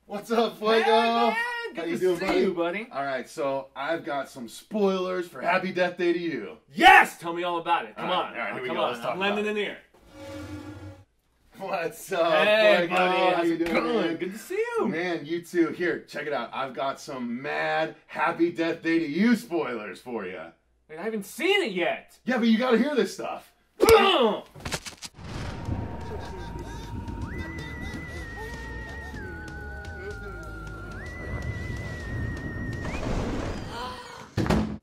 What's up, Fuego? Hey, man. How Good you to doing, see buddy? you, buddy. All right, so I've got some spoilers for Happy Death Day to You. Yes! Tell me all about it. Come on. All right, here we Come go. on. Let's talk I'm lending about an ear. What's up, Hey, Fuego? buddy. How How's you it doing, going? man? Good to see you. Man, you too. Here, check it out. I've got some mad Happy Death Day to You spoilers for you. Wait, I haven't seen it yet. Yeah, but you gotta hear this stuff.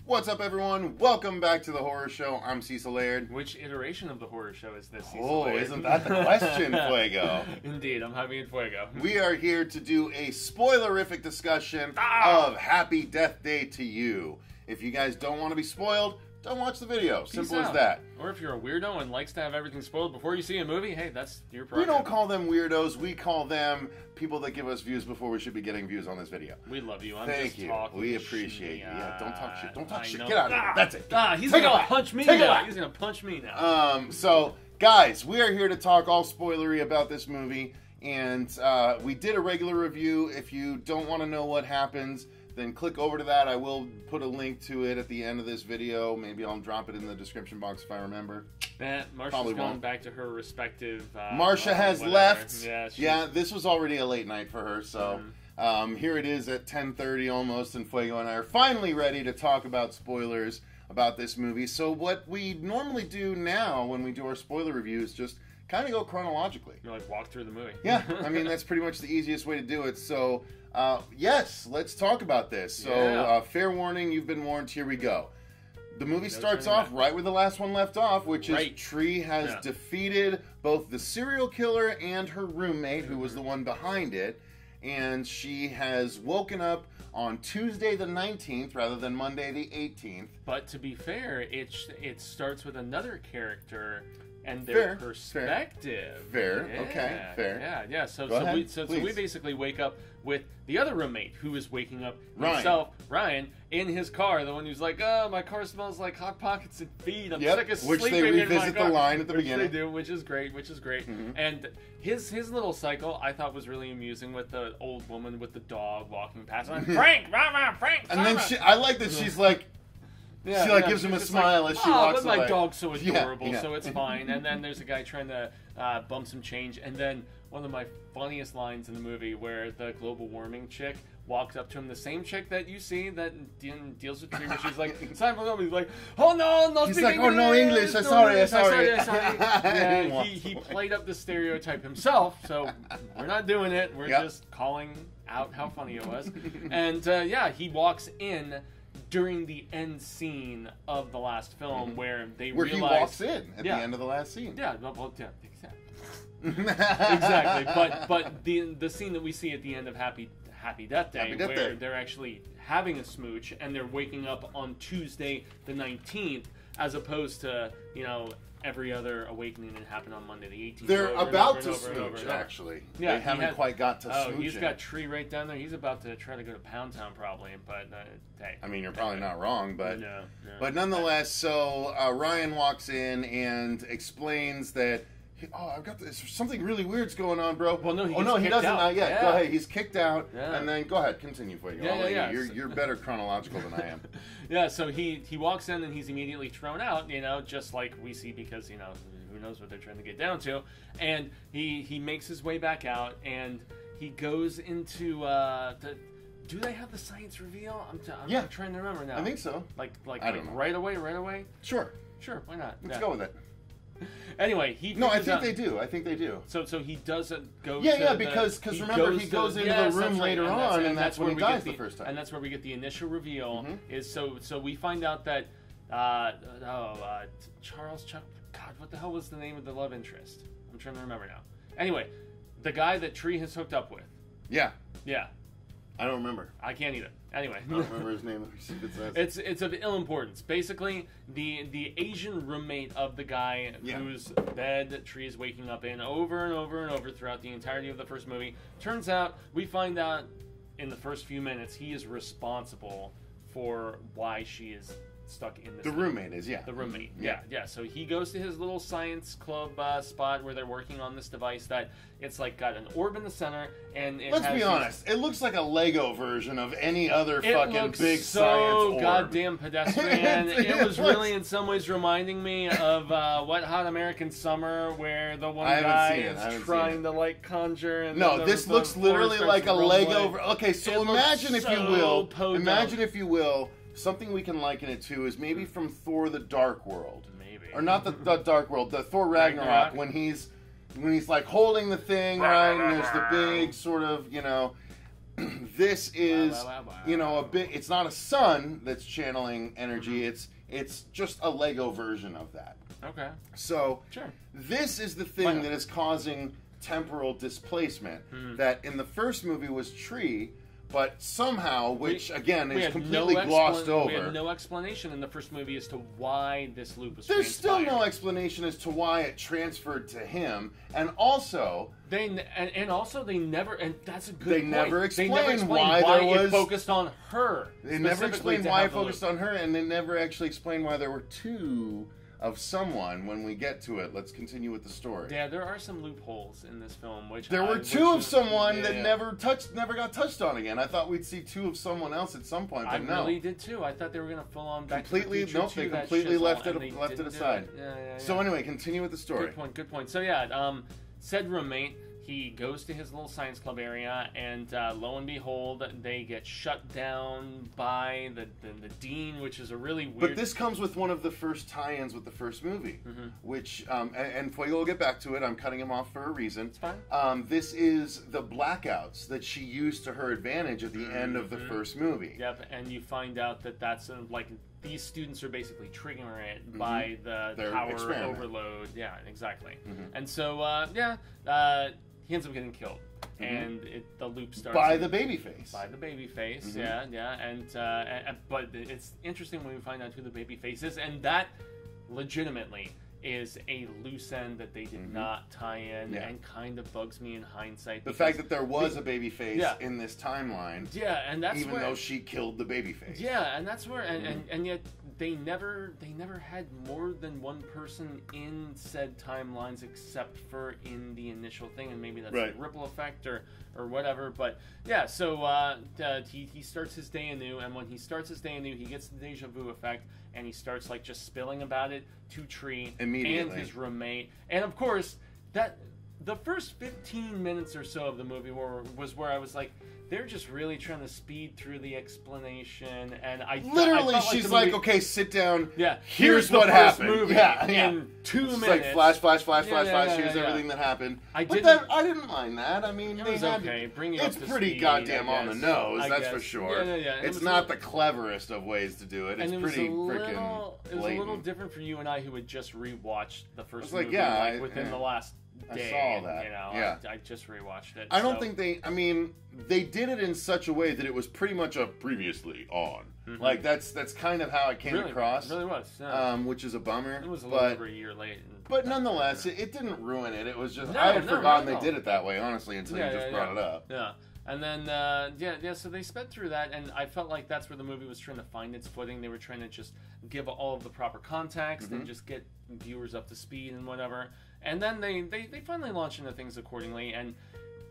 What's up, everyone? Welcome back to the horror show. I'm Cecil Laird. Which iteration of the horror show is this? Oh, Laird? isn't that the question, Fuego? Indeed, I'm Jaime and Fuego. We are here to do a spoilerific discussion of Happy Death Day to You. If you guys don't want to be spoiled, don't watch the video. Simple as that. Or if you're a weirdo and likes to have everything spoiled before you see a movie, hey, that's your We prerogative. don't call them weirdos. We call them people that give us views before we should be getting views on this video. We love you. I'm Thank just you. talking We appreciate you. shit. Yeah, don't talk shit. Don't talk I shit. know. Get out of here. That's it. He's Take it gonna back. punch me Take it now. back. He's gonna punch me now. So, guys, we are here to talk all spoilery about this movie, and we did a regular review. If you don't want to know what happens, then click over to that. I will put a link to it at the end of this video. Maybe I'll drop it in the description box if I remember. Marsha's gone back to her respective... Marsha has whatever. left. Yeah, this was already a late night for her, so... here it is at 10:30 almost, and Fuego and I are finally ready to talk about spoilers about this movie. So what we normally do now when we do our spoiler reviews, just kind of go chronologically. You like walk through the movie. Yeah, I mean, that's pretty much the easiest way to do it. So, yes, let's talk about this. So, fair warning, you've been warned, here we go. The movie starts off right where the last one left off, which is Tree has defeated both the serial killer and her roommate, who was the one behind it. And she has woken up on Tuesday the 19th rather than Monday the 18th. But to be fair, it starts with another character and their perspective. Fair. Yeah, Okay. Fair. Yeah. So we basically wake up with the other roommate who is waking up himself, Ryan, in his car. The one who's like, "Oh, my car smells like Hot Pockets and feet. I'm sick of sleeping in my car." Which they revisit the line at the beginning. They do, which is great. Mm-hmm. And his little cycle I thought was really amusing with the old woman with the dog walking past. Like, Frank, Mama, Frank. And then I like that she's like. She gives him a smile as she walks away. My dog's so adorable, so it's fine. And then there's a guy trying to bump some change. And then one of my funniest lines in the movie where the global warming chick walks up to him, the same chick that you see that deals with tree, where she's like, he's like, "Oh no, he's like, "Oh no, English, sorry." Yeah, he played up the stereotype himself, so we're not doing it. We're just calling out how funny it was. And he walks in during the end scene of the last film, where they realize... he walks in at the end of the last scene. Yeah, exactly. But the scene that we see at the end of Happy Death Day, where they're actually having a smooch, and they're waking up on Tuesday the 19th, as opposed to, every other awakening that happened on Monday the 18th. They're about to smooch, actually. Yeah, they haven't quite got to smooching. Oh, he's got Tree right down there. He's about to try to go to Pound Town, probably. But hey, I mean, you're probably not wrong, but no. But nonetheless, so Ryan walks in and explains that. I've got this. Something really weird's going on, bro. Well, no, he doesn't. Out. Not yet. Yeah. Go ahead. He's kicked out, yeah. And then go ahead. Continue, Fuego. You're better chronological than I am. Yeah. So he walks in and he's immediately thrown out. Just like we see, because who knows what they're trying to get down to. And he makes his way back out, and he goes into do they have the science reveal? I'm trying to remember now. I think so. Like I don't know. Right away. Sure. Why not? Let's go with it. Anyway, I think they do. So he doesn't go. Because remember, he goes into the room later on, and that's when he dies the first time. And that's where we get the initial reveal. Is so we find out that Charles Chuck. God, what the hell was the name of the love interest? I'm trying to remember now. Anyway, the guy that Tree has hooked up with. Yeah. Yeah. I don't remember. I can't either. Anyway, I don't remember his name. It's of ill importance. Basically, the Asian roommate of the guy whose bed Tree is waking up in over and over and over throughout the entirety of the first movie. Turns out, we find out in the first few minutes, he is responsible for why she is stuck in this. The roommate is, yeah. The roommate, yeah. So he goes to his little science club spot where they're working on this device that it's like got an orb in the center, and let's be honest, it looks like a Lego version of any other fucking big science orb. Goddamn pedestrian. It was really in some ways reminding me of Wet Hot American Summer, where the one guy is trying to like conjure. And no, this looks literally like a Lego. Okay, so imagine if you will, something we can liken it to is maybe from Thor: The Dark World, or not the Dark World, the Thor Ragnarok, when he's like holding the thing, right? And there's the big sort of, this is, a bit. It's not a sun that's channeling energy. It's just a Lego version of that. Okay. So this is the thing that is causing temporal displacement. That in the first movie was tree. But somehow, which again is completely glossed over. We had no explanation in the first movie as to why this loop was. There's still no explanation as to why it transferred to him, and also they never, and that's a good point. They never explained why it focused on her. They never explained why it focused on her, and they never actually explained why there were two of someone. When we get to it, let's continue with the story. Yeah, there are some loopholes in this film, which there were two of someone that never got touched on again. I thought we'd see two of someone else at some point, but no. I really did too. I thought they were gonna full on back completely. To the Nope, they completely left it aside. So anyway, continue with the story. Good point. So said roommate. He goes to his little science club area, and lo and behold, they get shut down by the dean, which is a really weird... But this comes with one of the first tie-ins with the first movie, which, and Fuego will get back to it, I'm cutting him off for a reason. It's fine. This is the blackouts that she used to her advantage at the end of the first movie. Yep, and you find out that that's like... These students are basically triggering it by the power overload. Yeah, exactly. And so, he ends up getting killed, and the loop starts by the baby face. But it's interesting when we find out who the baby face is, and that legitimately is a loose end that they did not tie in, and kind of bugs me in hindsight. The fact that there was a baby face in this timeline, and that's even though she killed the baby face. Yeah, and that's where, and yet they never had more than one person in said timelines except for in the initial thing, and maybe that's a ripple effect or whatever. But yeah, so he starts his day anew, and when he starts his day anew, he gets the deja vu effect, and he starts like just spilling about it to Tree and his roommate, and of course that the first 15 minutes or so of the movie was where I was like, they're just really trying to speed through the explanation, and she's like, okay, sit down. Yeah, here's what happened. Movie in 2 minutes. Like flash. Here's everything that happened. I didn't mind that. I mean, it was okay. It's pretty goddamn on the nose. That's for sure. Yeah. It's not the cleverest of ways to do it. It's pretty freaking blatant. It was a little different for you and I, who had just rewatched the first movie within the last day. I saw that. I just rewatched it. I don't think they did it in such a way that it was pretty much a previously on. Like that's kind of how it came across. It really was. Which is a bummer. It was a little over a year late. But nonetheless, it didn't ruin it. It was just I had forgotten they did it that way, honestly, until you just brought it up. Yeah. And then, so they sped through that, and I felt like that's where the movie was trying to find its footing. They were trying to just give all of the proper context and just get viewers up to speed and whatever. And then they finally launched into things accordingly, and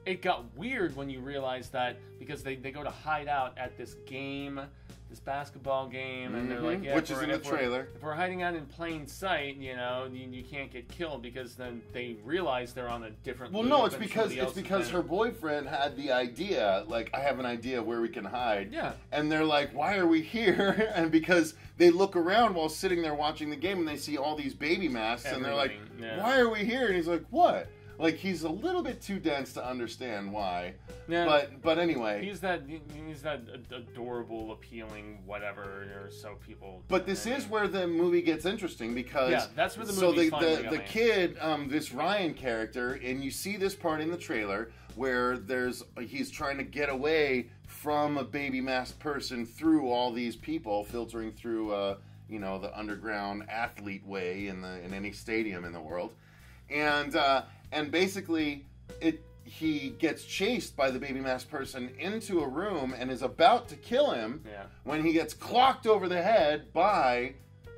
it got weird when you realize that, because they go to hide out at this game, this basketball game, and they're like, which is in the trailer. If we're hiding out in plain sight, you can't get killed, because then they realize they're on a different. Well, no, it's because her boyfriend had the idea, like, I have an idea where we can hide. Yeah. And they're like, why are we here? And because they look around while sitting there watching the game, and they see all these baby masks, and they're like, why are we here? And he's like, what? Like, he's a little bit too dense to understand why. Yeah. But anyway. He's that adorable, appealing whatever, or so people... But this is where the movie gets interesting, because... Yeah, that's where the movie finally the kid, this Ryan character, and you see this part in the trailer, where he's trying to get away from a baby masked person through all these people, filtering through, the underground athlete way in any stadium in the world. And basically, he gets chased by the baby mask person into a room and is about to kill him when he gets clocked over the head by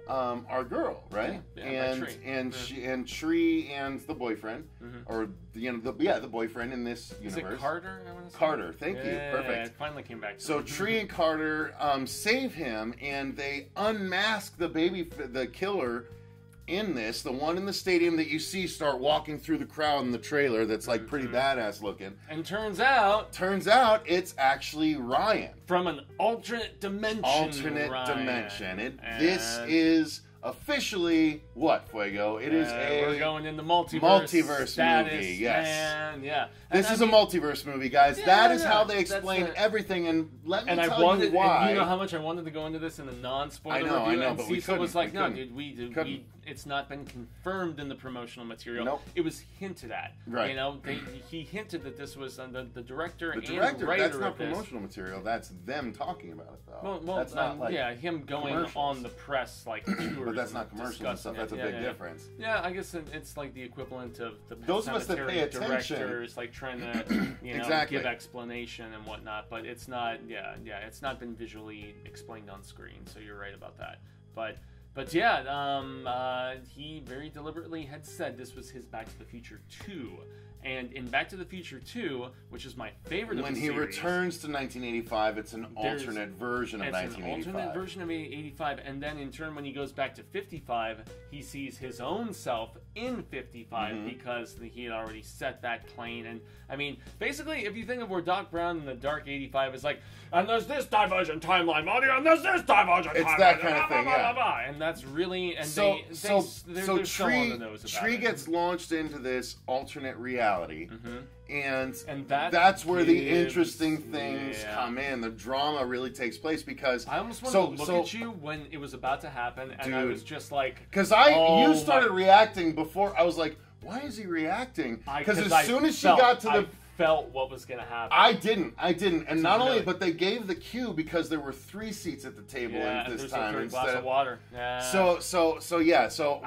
our girl, right? And Tree and the boyfriend, or the boyfriend in this universe. Is it Carter? Carter, thank you, perfect. It finally came back. So Tree and Carter save him, and they unmask the killer in this, the one in the stadium that you see start walking through the crowd in the trailer. That's like pretty badass looking. And turns out it's actually Ryan from an alternate dimension. This is officially what, Fuego? It is we're going in the multiverse movie. Yes, man, yeah. This is a multiverse movie, guys. That is how they explain everything. And let me tell you why. And you know how much I wanted to go into this in a non-spoiler review. I know, and but Cecil was like, "No, dude, it's not been confirmed in the promotional material. Nope. It was hinted at. Right. You know, he hinted that this was the director and writer. That's not promotional material. That's them talking about it, though. Well, that's not like him going on the press like tours. But that's not commercial and stuff. That's a big difference. Yeah, I guess it's like the equivalent of the those of us that pay attention directors like trying to give explanation and whatnot. But it's not. It's not been visually explained on screen. So you're right about that. But he very deliberately had said this was his Back to the Future 2. And in Back to the Future 2, which is my favorite of the series... When he returns to 1985, it's an alternate version of 1985. It's an alternate version of 85, and then in turn, when he goes back to 55, he sees his own self in 55 because he had already set that plane. And, I mean, basically, if you think of where Doc Brown in the Dark 85 is like, and there's this divergent timeline, Marty, and there's this divergent timeline. It's that kind of thing, yeah. And that's really... And so Tree gets launched into this alternate reality. And that's where the interesting things come in. The drama really takes place because I almost wanted to look at you when it was about to happen, and I was just like, because you started reacting before. I was like, why is he reacting? Because as soon as she got to the felt what was going to happen. I didn't, and not only, but they gave the cue because there were 3 seats at the table this time instead of water. Yeah. So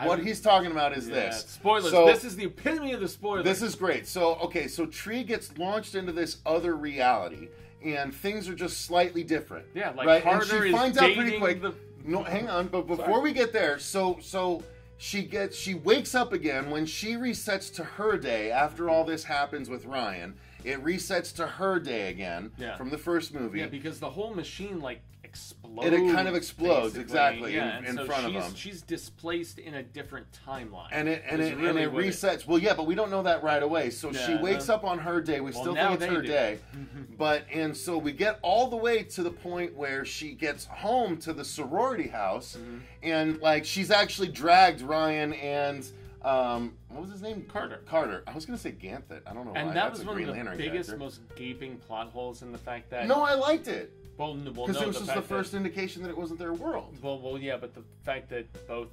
what he's talking about is this. Spoilers. This is the epitome of the spoilers. This is great. So Tree gets launched into this other reality, and things are just slightly different. Yeah, like right? Carter and she finds out pretty quick. The... No, hang on. But before we get there, she wakes up again when she resets to her day after all this happens with Ryan. It resets to her day again from the first movie. Yeah, because the whole machine explodes. It kind of explodes basically. in front of them. She's displaced in a different timeline, and it resets. Well, yeah, but we don't know that right away. So she wakes up on her day. We still think it's her day, and so we get all the way to the point where she gets home to the sorority house, and she's actually dragged Ryan and. What was his name? Carter. I was going to say Ganthet. I don't know why. And that was one of the biggest, most gaping plot holes in the fact that... No, I liked it. Because it was just the first indication that it wasn't their world. Well, yeah, but the fact that both,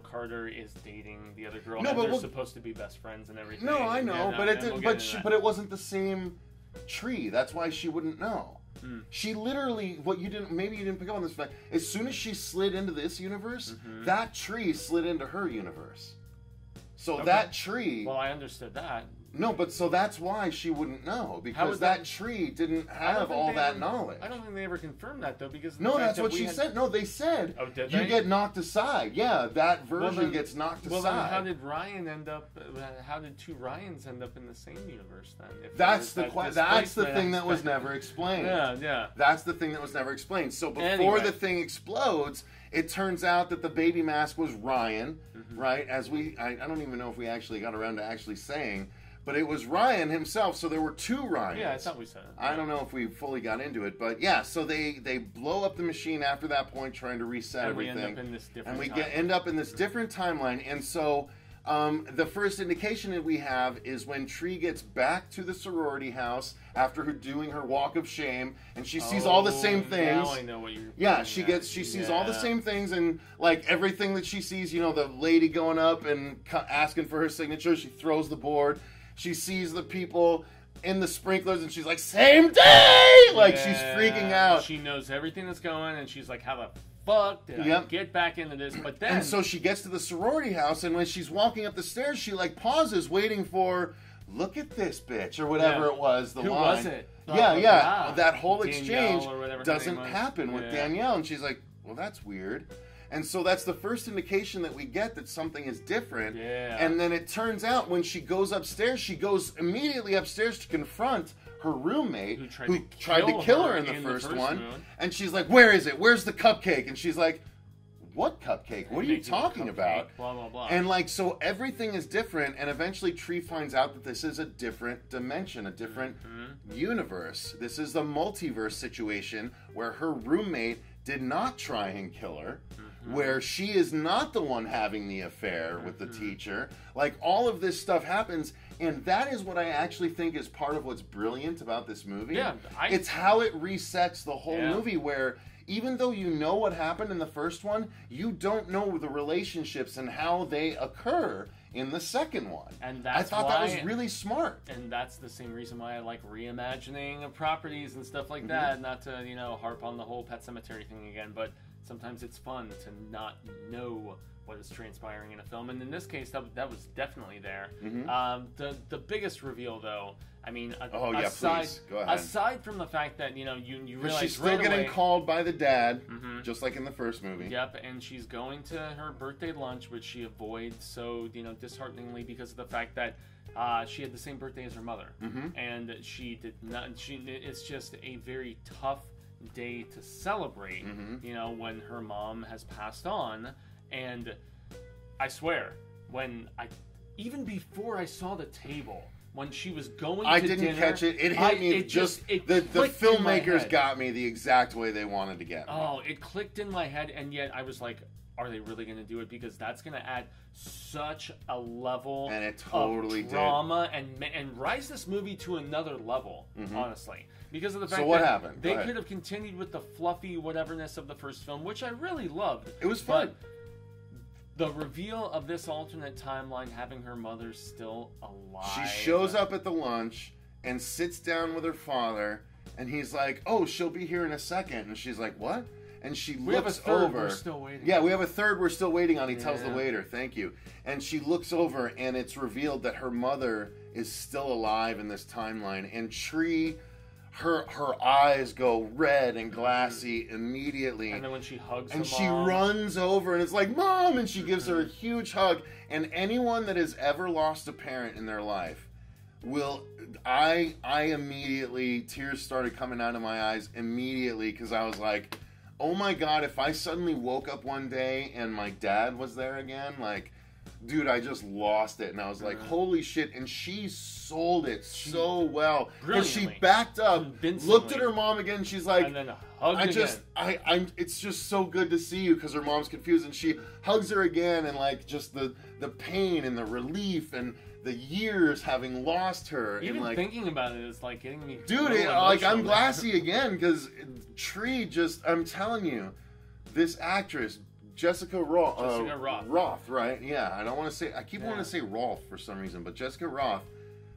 Carter is dating the other girl, and they're supposed to be best friends and everything. No, I know, but it wasn't the same Tree. That's why she wouldn't know. She literally, maybe you didn't pick up on this fact, as soon as she slid into this universe, that Tree slid into her universe. So that Tree... Well, I understood that. No, but so that's why she wouldn't know, because that Tree didn't have all that knowledge. I don't think they ever confirmed that, though, because... No, that's what she said. No, they said you get knocked aside. Yeah, that version gets knocked aside. Well, then how did Ryan end up... How did 2 Ryans end up in the same universe, then? That's the thing that was never explained. Yeah. That's the thing that was never explained. So before the thing explodes... It turns out that the baby mask was Ryan, right? I don't even know if we actually got around to actually saying, but it was Ryan himself. So there were 2 Ryans. Yeah, I thought we said it. I don't know if we fully got into it, but yeah. So they blow up the machine after that point, trying to reset everything. We end up in this different. And we end up in this different timeline, and so. The first indication that we have is when Tree gets back to the sorority house after her doing her walk of shame, and she sees all the same things. Now I know what you're. Yeah, she sees all the same things, and everything that she sees, the lady going up and asking for her signature. She throws the board. She sees the people in the sprinklers, and she's like, "Same day!" She's freaking out. She knows everything that's going, and she's like, "How the fuck did I get back into this?" But then, and so she gets to the sorority house, and when she's walking up the stairs, she pauses, waiting for look at this bitch, or whatever it was, the Who line. was it? Yeah. That whole Danielle exchange doesn't happen with Danielle. And she's like, well, that's weird. And so that's the first indication that we get that something is different. Yeah. And then it turns out when she goes upstairs, she goes immediately upstairs to confront her roommate who tried to kill her in the first one. And she's like, where is it? Where's the cupcake? And she's like, what cupcake? What are you talking about? Blah, blah, blah. And like, so everything is different. And eventually Tree finds out that this is a different dimension, a different universe. This is the multiverse situation where her roommate did not try and kill her. Where she is not the one having the affair with the teacher. Like, all of this stuff happens, and that is what I actually think is part of what's brilliant about this movie. Yeah, it's how it resets the whole movie, where even though you know what happened in the first one, you don't know the relationships and how they occur in the second one. And that's I thought that was really smart. And that's the same reason why I like reimagining of properties and stuff like that. Not to, harp on the whole Pet Sematary thing again, but sometimes it's fun to not know what is transpiring in a film, and in this case, that was definitely there. The biggest reveal, though, I mean, please go ahead. Aside from the fact that you realize she's still getting called by the dad, just like in the first movie. Yep, and she's going to her birthday lunch, which she avoids so dishearteningly because of the fact that she had the same birthday as her mother, and she did not. It's just a very tough day to celebrate, when her mom has passed on. And I swear, even before I saw the table, when she was going to dinner, didn't catch it. It hit me. The filmmakers got me the exact way they wanted to get me. Oh, it clicked in my head, and yet I was like, are they really going to do it? Because that's going to add such a level and it totally of drama and rise this movie to another level, honestly. Because of the fact what that happened? They could have continued with the fluffy whateverness of the first film, which I really loved. It was fun. But the reveal of this alternate timeline, having her mother still alive. She shows up at the lunch and sits down with her father, and he's like, oh, she'll be here in a second. And she's like, what? And she looks over. We're still waiting. Yeah, we have a third we're still waiting on. He tells the waiter, thank you. And she looks over, and it's revealed that her mother is still alive in this timeline. And Tree, her eyes go red and glassy immediately. And then when she hugs and her she mom, runs over, and it's like, Mom! And she gives her a huge hug. And anyone that has ever lost a parent in their life I immediately, tears started coming out of my eyes immediately, because I was like, oh my God, if I suddenly woke up one day and my dad was there again, like, dude, I just lost it. And I was like, holy shit. And she sold it so well. Because she backed up, looked at her mom again, and she's like, and then hugged again. It's just so good to see you, because her mom's confused, and she hugs her again, and like, just the pain and the relief and the years having lost her. Even and like, thinking about it is like getting me. Dude, I'm glassy again, because Tree I'm telling you, this actress, Jessica Roth, right? Yeah, I don't want to say, I keep wanting to say Rolf for some reason, but Jessica Roth,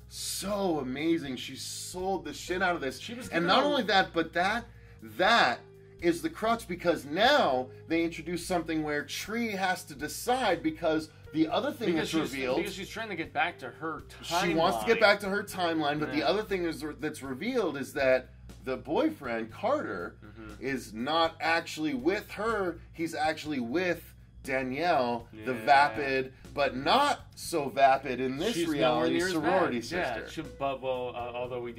so amazing. She sold the shit out of this. And not only that, but that is the crux, because now they introduce something where Tree has to decide, because the other thing that's revealed, because she's trying to get back to her timeline. She wants to get back to her timeline, but the other thing that's revealed is that the boyfriend, Carter, is not actually with her. He's actually with Danielle, the vapid, but not so vapid in this reality, sorority sister. Although we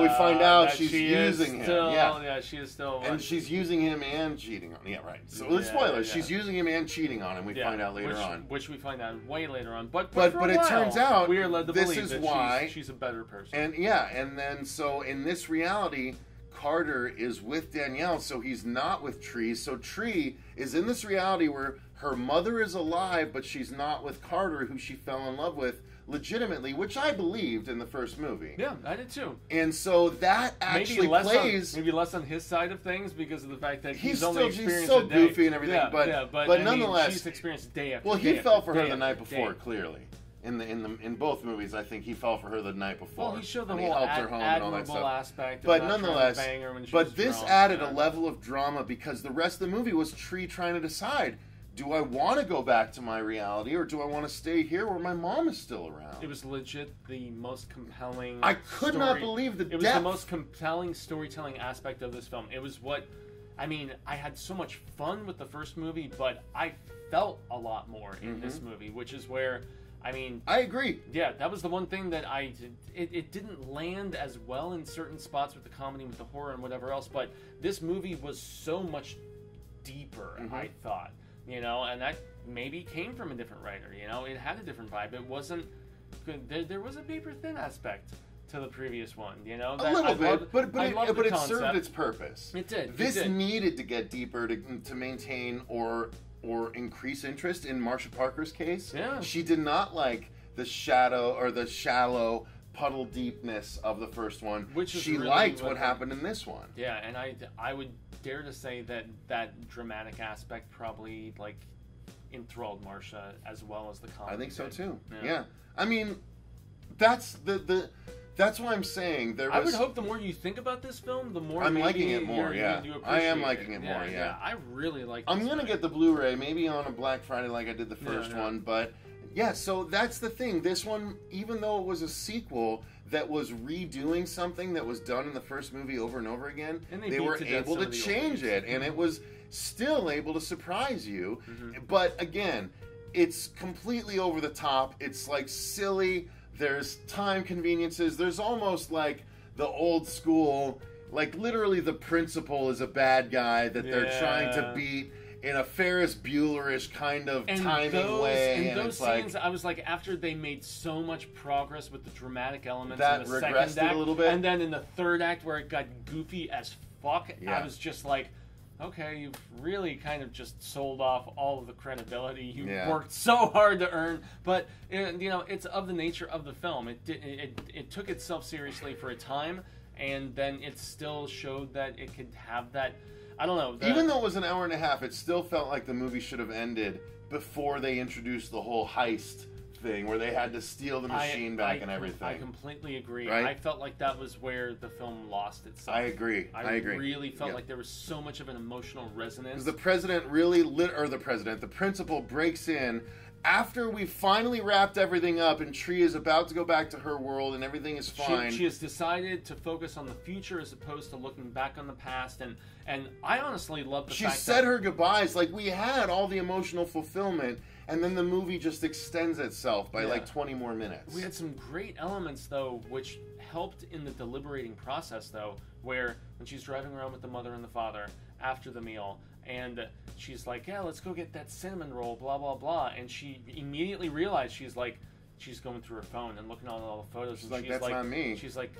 find out she's using him. She is still. And she's using him and cheating on him. Yeah, right. So, spoilers. She's using him and cheating on him, we find out later on. Which we find out way later on. But it turns out we are led to this believe is that why she's a better person. And then so in this reality, Carter is with Danielle, so he's not with Tree. So Tree is in this reality where her mother is alive, but she's not with Carter, who she fell in love with legitimately, which I believed in the first movie. Yeah, I did too. And so that actually plays... maybe less on his side of things, because of the fact that he's only experienced so goofy and everything, but nonetheless... she's experienced day after day. Well, he fell for her the night before, clearly. In both movies, I think he fell for her the night before. Well, he showed the and whole he helped her home and all that stuff. aspect. But nonetheless, this added a level of drama, because the rest of the movie was Tree trying to decide: do I want to go back to my reality, or do I want to stay here where my mom is still around? It was legit the most compelling. I could not believe the depth. It was the most compelling storytelling aspect of this film. It was what, I mean, I had so much fun with the first movie, but I felt a lot more in this movie, which is where, I mean, I agree. Yeah, that was the one thing that I did. It didn't land as well in certain spots with the comedy, with the horror, and whatever else. But this movie was so much deeper, I thought. You know, and that maybe came from a different writer. You know, it had a different vibe. It wasn't good. There was a paper thin aspect to the previous one. You know, a little bit, but it served its purpose. It did. This needed to get deeper to maintain or increase interest in Marsha Parker's case. Yeah, she did not like the shadow or the shallow puddle deepness of the first one. Which she really liked what happened in this one. Yeah, and I would dare to say that dramatic aspect probably like enthralled Marsha as well as the comedy. I think so too. Yeah. I mean, that's that's why I'm saying there was. I would hope the more you think about this film, the more I'm liking it more. Yeah, I am liking it more. Yeah, I really like. I'm gonna get the Blu-ray maybe on a Black Friday like I did the first one, but yeah. So that's the thing. This one, even though it was a sequel that was redoing something that was done in the first movie over and over again, and they were able to change it, and it was still able to surprise you. But again, it's completely over the top. It's like silly. There's time conveniences. There's almost like the old school, like literally the principal is a bad guy that they're trying to beat in a Ferris Bueller-ish kind of timing way. And those scenes, I was like, after they made so much progress with the dramatic elements that in the regressed second act, a little bit. And then in the third act where it got goofy as fuck, I was just like, okay, you've really kind of just sold off all of the credibility you worked so hard to earn. But you know, it's of the nature of the film. It took itself seriously for a time, and then it still showed that it could have that. I don't know. Even though it was an hour and a half, it still felt like the movie should have ended before they introduced the whole heist thing where they had to steal the machine back and everything. I completely agree. Right? I felt like that was where the film lost itself. I agree. I agree. Really felt like there was so much of an emotional resonance. Because the president really the principal breaks in after we finally wrapped everything up and Tree is about to go back to her world and everything is fine. She has decided to focus on the future as opposed to looking back on the past, and I honestly love the fact she said her goodbyes. Like, we had all the emotional fulfillment, and then the movie just extends itself by like 20 more minutes. We had some great elements, though, which helped in the deliberating process, though, where when she's driving around with the mother and the father after the meal, and she's like, yeah, let's go get that cinnamon roll, blah, blah, blah. And she immediately realized she's going through her phone and looking at all the photos. She's like, that's not me. She's like,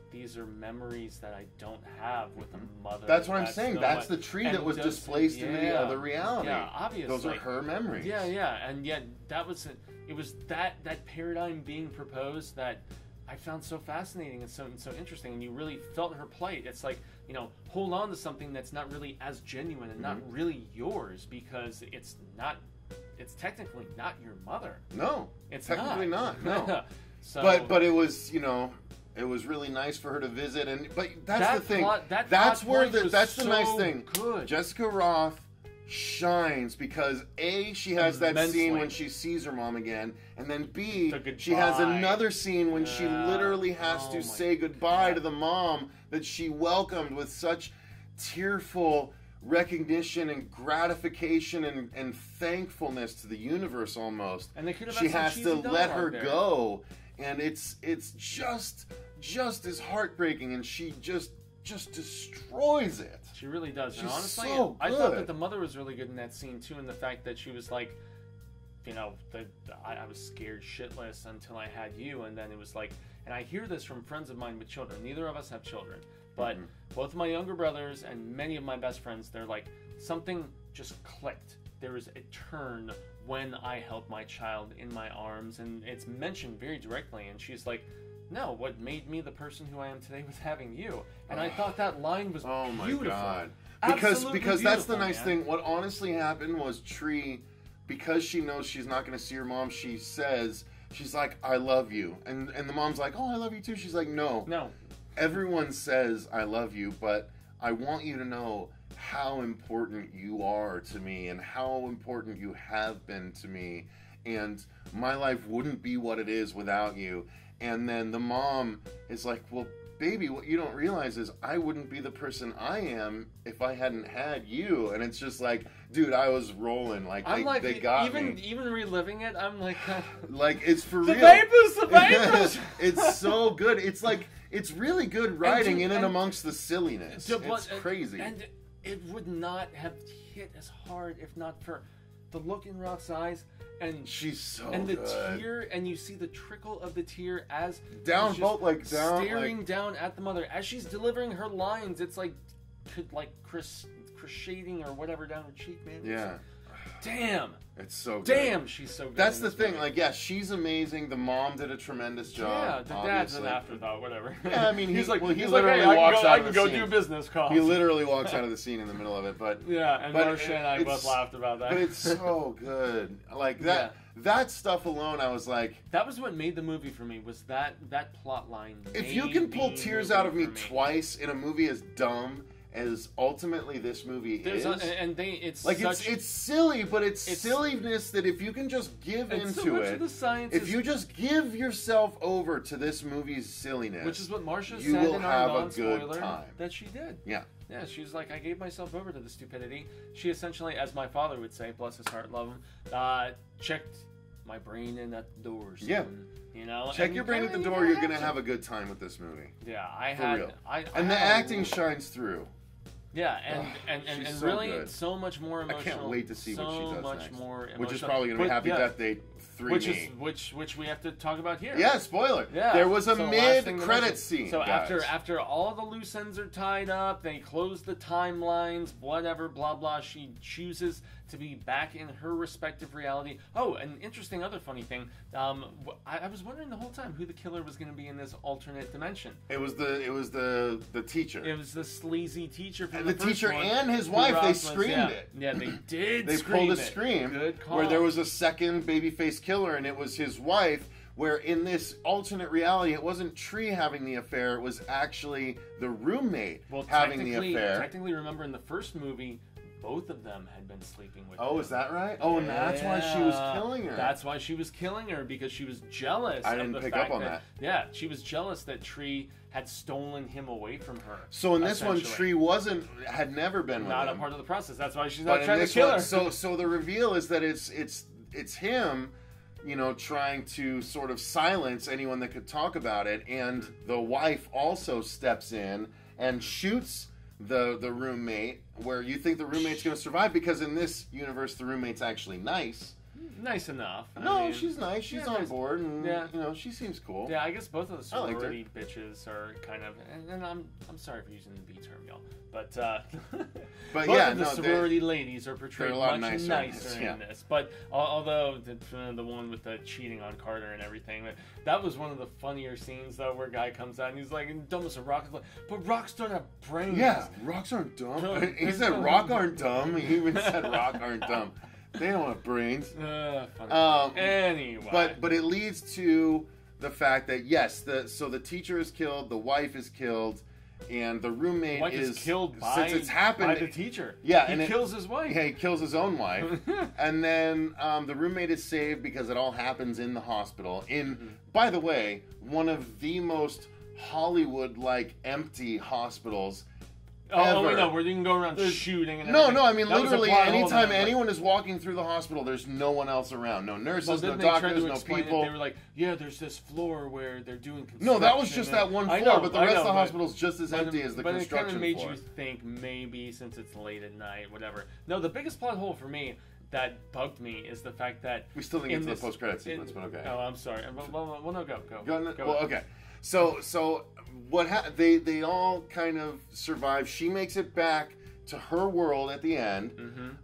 these are memories that I don't have with a mother. That's what I'm saying. That's the Tree that was displaced into the other reality. Yeah, obviously. Those are her memories. Yeah. And yet, it was that paradigm being proposed that I found so fascinating and so interesting, and you really felt her plight. It's like, you know, hold on to something that's not really as genuine and not really yours, because it's technically not your mother. No, it's technically not. No. So, but it was, you know, it was really nice for her to visit, but that's the thing. That's the nice thing. Good. Jessica Roth shines because A, she has that scene when she sees her mom again, and then B, she has another scene when she literally has to say goodbye to the mom that she welcomed with such tearful recognition and gratification and thankfulness to the universe almost. And they could have she has to let her go, and it's just as heartbreaking, and she just destroys it. She really does. She's and honestly, so good. I thought that the mother was really good in that scene too, and the fact that she was like, you know, I was scared shitless until I had you, and then it was like, and I hear this from friends of mine with children. Neither of us have children, but both of my younger brothers and many of my best friends, they're like, something just clicked. There was a turn when I held my child in my arms, and it's mentioned very directly, and she's like, no, what made me the person who I am today was having you. And I thought that line was beautiful. My God. Absolutely because that's the nice thing. What honestly happened was Tree, because she knows she's not going to see her mom, she's like, I love you. And the mom's like, oh, I love you too. She's like, no. No. Everyone says I love you, but I want you to know how important you are to me and how important you have been to me, and my life wouldn't be what it is without you. And then the mom is like, well, baby, what you don't realize is I wouldn't be the person I am if I hadn't had you. And it's just like, dude, I was rolling. Like, they got me. Even reliving it, I'm like... like, it's for real. The vapors! It's so good. It's like, it's really good writing in and amongst the silliness. It's crazy. And it would not have hit as hard if not for the look in Rock's eyes. And she's so and the good. tear, and you see the trickle of the tear as down, both like down, staring down at the mother as she's delivering her lines. It's like crocheting or whatever down her cheek, man. Yeah. Damn. It's so good. Damn, she's so good. That's the thing. Movie. Like, yeah, she's amazing. The mom did a tremendous job. Yeah, the dad's an afterthought, whatever. Yeah, I mean, he's like, he literally walks out of the scene. I can go do business calls. He literally walks out of the scene in the middle of it, but yeah, and Marcia and I both laughed about that. But it's so good. Like that. Yeah. That stuff alone, I was like... That was what made the movie for me, was that plot line. If you can pull tears out of me twice in a movie as dumb as ultimately this movie is... It's like, it's silly, but it's silliness that if you can just give into it... If you just give yourself over to this movie's silliness... Which is what Marcia said in our non-spoiler that she did. Yeah. Yeah, she was like, I gave myself over to the stupidity. She essentially, as my father would say, bless his heart, love him, checked my brain in at the door. Soon, yeah. You know? Check your brain at the door, you're going to have a good time with this movie. Yeah, For real. And the acting shines through. Yeah, and so really, good. So much more emotional. I can't wait to see what she does much next. More emotional. Which is probably going to be Happy Death Day 3. Which we have to talk about here. Yeah, spoiler. Yeah. There was a mid-credit scene. So after all the loose ends are tied up, they close the timelines, whatever, blah, blah, she chooses to be back in her respective reality. Oh, an interesting other funny thing. I was wondering the whole time who the killer was going to be in this alternate dimension. It was the teacher. It was the sleazy teacher from the teacher one, and his wife. They screamed it. Yeah, they did. They pulled a scream. Good call. Where there was a second babyface killer, and it was his wife. Where in this alternate reality, it wasn't Tree having the affair; it was actually the roommate having the affair. Technically, remember in the first movie, both of them had been sleeping with him. Is that right? Oh, and that's why she was killing her. That's why she was killing her, because she was jealous. I didn't pick up on that. Yeah, she was jealous that Tree had stolen him away from her. So in this one, Tree had never been with him. Not a part of the process. That's why she's not trying to kill her. So the reveal is that it's him, you know, trying to sort of silence anyone that could talk about it, and the wife also steps in and shoots the roommate, where you think the roommate's going to survive, because in this universe the roommate's actually nice. Nice enough. I mean, she's nice. She's on board, and you know, she seems cool. Yeah, I guess both of the sorority bitches are kind of, and I'm sorry for using the B term, y'all, but both of the sorority ladies are portrayed much nicer in this. But although the one with the cheating on Carter and everything, that was one of the funnier scenes though, where a guy comes out and he's like, "Dumb as a rock." Is like, but rocks don't have brains. Yeah, rocks aren't dumb. He said, "Rock aren't dumb." He even said, "Rock aren't dumb." They don't have brains. Anyway, but it leads to the fact that yes, so the teacher is killed, the wife is killed, and the roommate is killed by, since it's happened, by the teacher. Yeah, he kills his wife. Yeah, he kills his own wife, and then the roommate is saved because it all happens in the hospital. By the way, one of the most Hollywood-like empty hospitals. Oh, wait, no, where you can go around shooting and everything. No, I mean, literally, anytime anyone is walking through the hospital, there's no one else around. No nurses, no doctors, no people. They were like, yeah, there's this floor where they're doing construction. No, that was just that one floor, but the rest of the hospital's just as empty as the construction floor. But it kind of made you think, maybe, since it's late at night, whatever. No, the biggest plot hole for me that bugged me is the fact that... We still didn't get to the post-credit sequence, but okay. Oh, I'm sorry. Well, no, go. Well, okay. So what they all kind of survive. She makes it back to her world at the end,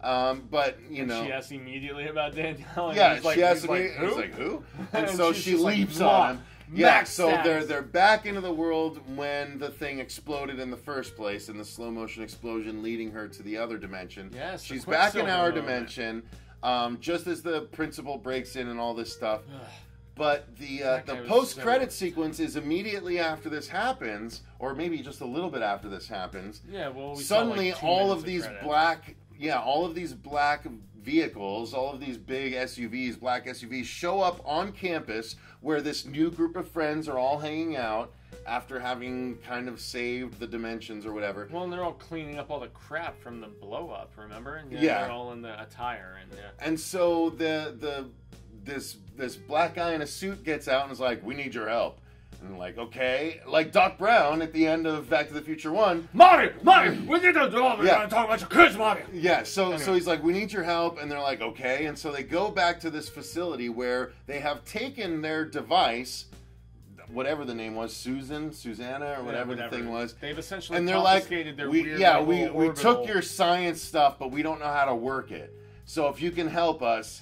but you know, she asks immediately about Danielle. And yeah, she asks me. He's like, who? And so she leaps on him. Yeah, so they're back into the world when the thing exploded in the first place, and the slow motion explosion leading her to the other dimension. Yes, she's back in our dimension. Just as the principal breaks in and all this stuff. But the post-credit sequence is immediately after this happens, or maybe just a little bit after this happens. Yeah, well, suddenly like all of these black vehicles, all of these big SUVs, black SUVs, show up on campus where this new group of friends are all hanging out after having kind of saved the dimensions or whatever. Well, and they're all cleaning up all the crap from the blow-up, remember? And they're all in the attire. And so this black guy in a suit gets out and is like, we need your help. And like, okay. Like Doc Brown at the end of Back to the Future 1. Marty, we need to talk about your kids, Marty. Yeah, so he's like, we need your help. And they're like, okay. And so they go back to this facility where they have taken their device, whatever the name was, Susanna, or whatever the thing was. They've essentially and they're like, their we weird took your science stuff, but we don't know how to work it. So if you can help us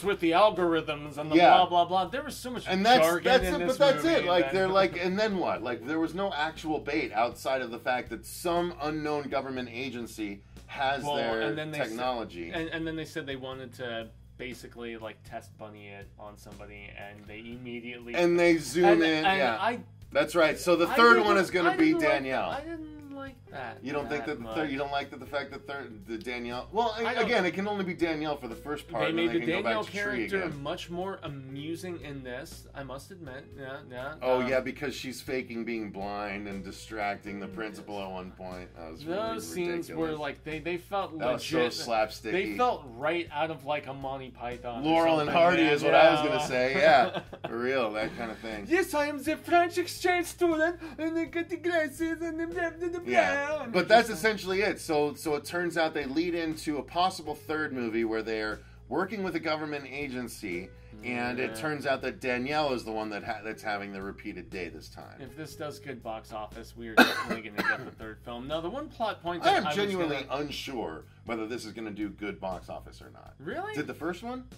with the algorithms and the blah blah blah. There was so much jargon in this movie. But that's it. Like they're like, and then what? Like there was no actual bait outside of the fact that some unknown government agency has their technology. And then they said they wanted to basically like test bunny it on somebody, and they immediately zoom in. That's right. So the third one is going to be Danielle. I didn't like that. You don't think that the third? You don't like the fact that the Danielle? Well, again, it can only be Danielle for the first part. They made the Danielle to character much more amusing in this. I must admit. Yeah. Oh yeah, because she's faking being blind and distracting the principal at one point. That was really those scenes were like they felt that legit. Was so slapsticky. They felt right out of like a Monty Python. Laurel and Hardy is what I was gonna say. Yeah, for real, that kind of thing. Yes, I am the French exchange student, and I got the glasses and the yeah, but that's essentially it. So it turns out they lead into a possible third movie where they're working with a government agency, and it turns out that Danielle is the one that's having the repeated day this time. If this does good box office, we are definitely going to get the third film. Now, the one plot point that I am genuinely unsure whether this is going to do good box office or not. Really? Did the first one?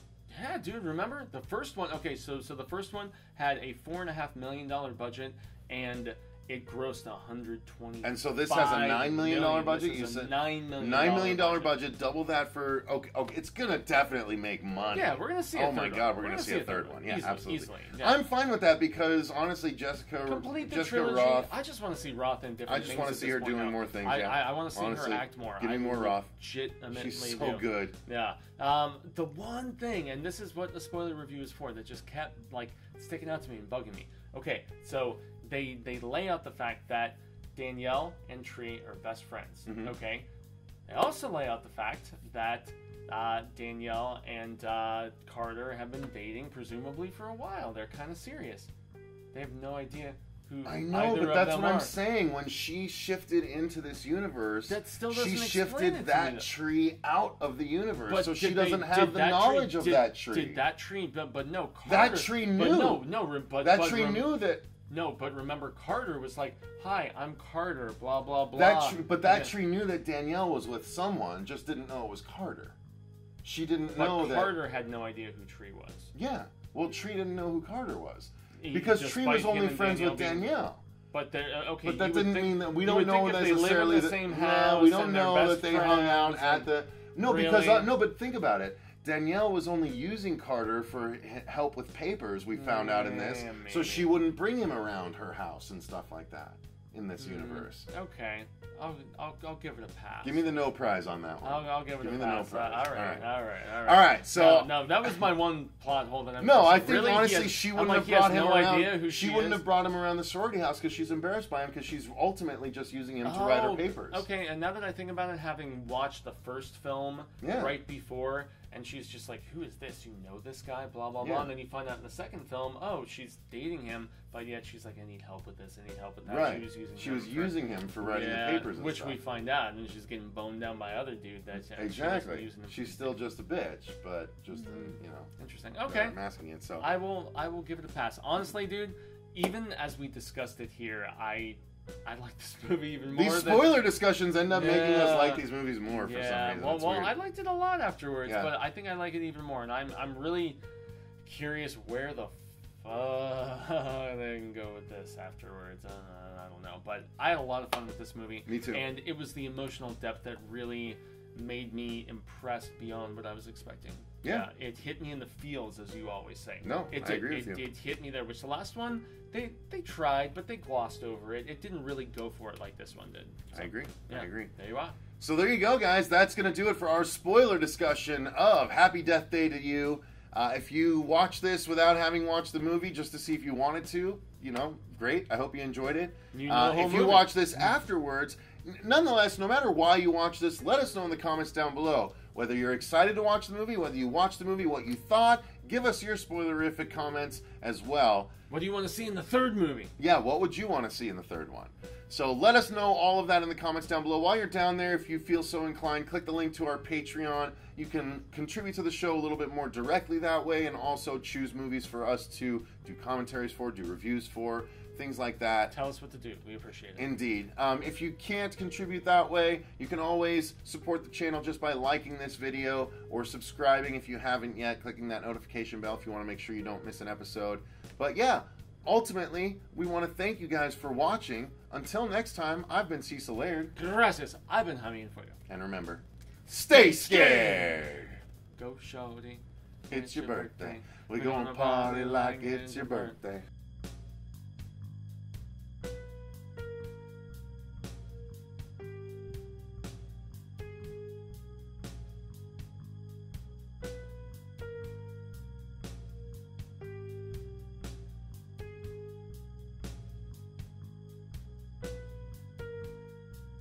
Yeah, dude, remember? The first one, okay, so the first one had a $4.5 million budget, and it grossed $120. And so this has a $9 million budget? You said $9 million budget, double that for... Okay, it's going to definitely make money. Yeah, we're going to see a third one. Oh my God, we're going to see a third one. Yeah, absolutely. Easily, yeah. I'm fine with that because, honestly, Jessica Roth... I just want to see Roth in different things. I just want to see her doing more things, I want to see her act more. Give me more Roth. She's so good. Yeah. The one thing, and this is what the spoiler review is for, that just kept, like, sticking out to me and bugging me. Okay, so... They lay out the fact that Danielle and Tree are best friends. Mm-hmm. Okay, they also lay out the fact that Danielle and Carter have been dating, presumably for a while. They're kind of serious. They have no idea who. I know, but that's what I'm saying. When she shifted into this universe, that still doesn't she shifted that tree out of the universe, but so she doesn't have the knowledge of that tree. Did that tree? But no, Carter, that tree knew. But that tree knew that. No, but remember, Carter was like, "Hi, I'm Carter." Blah blah blah. That tree knew that Danielle was with someone, just didn't know it was Carter. She didn't know that. Carter had no idea who Tree was. Yeah, well, Tree didn't know who Carter was because Tree was only friends with Danielle. But but that didn't mean that we don't know necessarily they live in the same house. We don't know that they hung out at the. No, because but think about it. Danielle was only using Carter for help with papers, we found out in this, so she wouldn't bring him around her house and stuff like that in this universe. Okay, I'll give it a pass. Give me the no prize on that one. I'll give it a pass. All right. All right. So no, that was my one plot hole that I think honestly she wouldn't have brought him around. She wouldn't have brought him around the sorority house because she's embarrassed by him because she's ultimately just using him to write her papers. Okay, and now that I think about it, having watched the first film right before. And she's just like, who is this? You know this guy? Blah, blah, blah. And then you find out in the second film, she's dating him, but yet she's like, I need help with this, I need help with that. Right. She was using him for writing the papers and which stuff. we find out, and she's getting boned down by other dude. Exactly. She's still just a bitch, but just, Interesting. Okay. I'm asking it, so. I will give it a pass. Honestly, dude, even as we discussed it here, I like this movie even more. These spoiler discussions end up making us like these movies more for some reason. Well, I liked it a lot afterwards, but I think I like it even more, and I'm really curious where the fuck they can go with this afterwards. I don't know, but I had a lot of fun with this movie. Me too. And it was the emotional depth that really made me impressed beyond what I was expecting. Yeah. It hit me in the feels, as you always say. No, I agree with you. It hit me there, which the last one, they tried, but they glossed over it. It didn't really go for it like this one did. So, I agree. Yeah, I agree. There you are. So there you go, guys. That's going to do it for our spoiler discussion of Happy Death Day to You. If you watch this without having watched the movie, just to see if you wanted to, great. I hope you enjoyed it. If you watch this afterwards, nonetheless, no matter why you watch this, let us know in the comments down below. Whether you're excited to watch the movie, whether you watched the movie, what you thought, give us your spoilerific comments as well. What do you want to see in the third movie? Yeah, what would you want to see in the third one? So let us know all of that in the comments down below. While you're down there, if you feel so inclined, click the link to our Patreon. You can contribute to the show a little bit more directly that way, and also choose movies for us to do commentaries for, do reviews for, things like that. Tell us what to do. We appreciate it. Indeed. If you can't contribute that way, you can always support the channel just by liking this video or subscribing if you haven't yet, clicking that notification bell if you want to make sure you don't miss an episode. But yeah, ultimately, we want to thank you guys for watching. Until next time, I've been Cecil Laird. Gracias. I've been Jaime for you. And remember, stay scared. Go, shorty. It's your birthday. We're gonna party like it's your birthday.